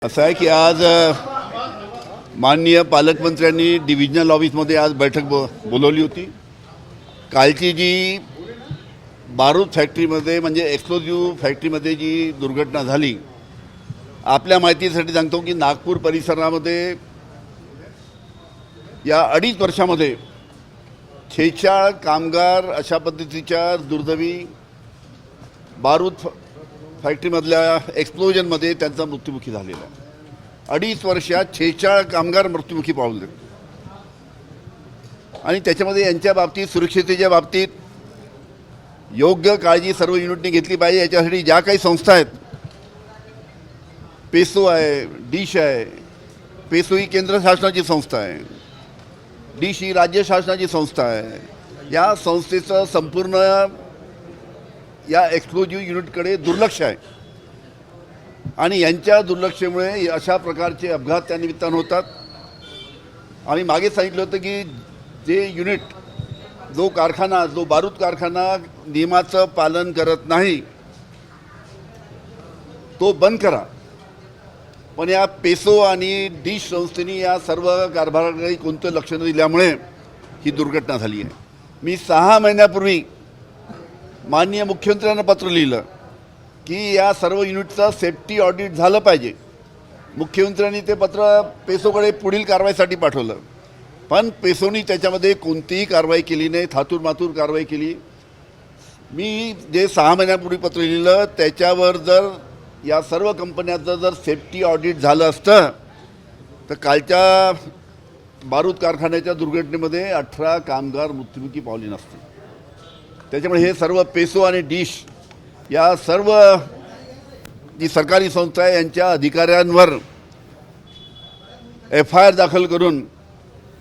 असं आहे की आज माननीय पालकमंत्र्यांनी डिव्हिजनल ऑफिसमध्ये आज बैठक बोलवली होती. कालची जी बारूद फॅक्टरीमध्ये म्हणजे एक्सप्लोजिव्ह फॅक्टरीमध्ये जी दुर्घटना झाली, आपल्या माहितीसाठी सांगतो की नागपूर परिसरामध्ये या 2.5 वर्षामध्ये 46 कामगार अशा पद्धतीच्या दुर्दैवी बारूद फॅक्टरीमधल्या एक्सप्लोजनमध्ये त्यांचा मृत्युमुखी झालेला आहे. 2.5 वर्षात 46 कामगार मृत्युमुखी पावले आणि त्याच्यामध्ये यांच्या बाबतीत सुरक्षिततेच्या बाबतीत योग्य काळजी सर्व युनिटने घेतली पाहिजे. याच्यासाठी ज्या काही संस्था आहेत, पेसो आहे, डिश आहे. पेसो ही केंद्र शासनाची संस्था आहे, डिश ही राज्य शासनाची संस्था आहे. या संस्थेचं संपूर्ण या एक्सप्लोजिव्ह युनिटकडे दुर्लक्ष आहे आणि यांच्या दुर्लक्षामुळे अशा प्रकारचे अपघात त्या निमित्तानं होतात. आम्ही मागे सांगितलं होतं की जे युनिट, जो कारखाना, जो बारूद कारखाना नियमाचं पालन करत नाही तो बंद करा. पण या पेसो आणि डिश संस्थेने या सर्व कारभाराकडे कोणतं लक्ष न दिल्यामुळे ही दुर्घटना झाली आहे. मी 6 महिन्यापूर्वी माननीय मुख्यमंत्र्यांना पत्र लिहिलं की या सर्व युनिटचं सेफ्टी ऑडिट झालं पाहिजे. मुख्यमंत्र्यांनी ते पत्र पेसोकडे पुढील कारवाईसाठी पाठवलं, पण पेसोनी त्याच्यामध्ये कोणतीही कारवाई केली नाही, थातूरमातूर कारवाई केली. मी जे 6 महिन्यापूर्वी पत्र लिहिलं त्याच्यावर जर या सर्व कंपन्यांचं जर सेफ्टी ऑडिट झालं असतं तर कालच्या बारूद कारखान्याच्या दुर्घटनेमध्ये 18 कामगार मृत्युमुखी पावले नसते. त्याच्यामुळे हे सर्व पेसो आणि डिश या सर्व जी सरकारी संस्था आहे यांच्या अधिकाऱ्यांवर FIR दाखल करून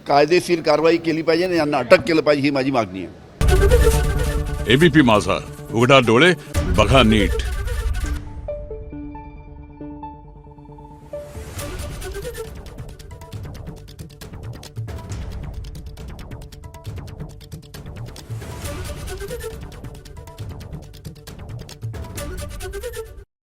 कायदेशीर कारवाई केली पाहिजे आणि यांना अटक केलं पाहिजे, ही माझी मागणी आहे. ABP माझा, उघडा डोळे बघा नीट.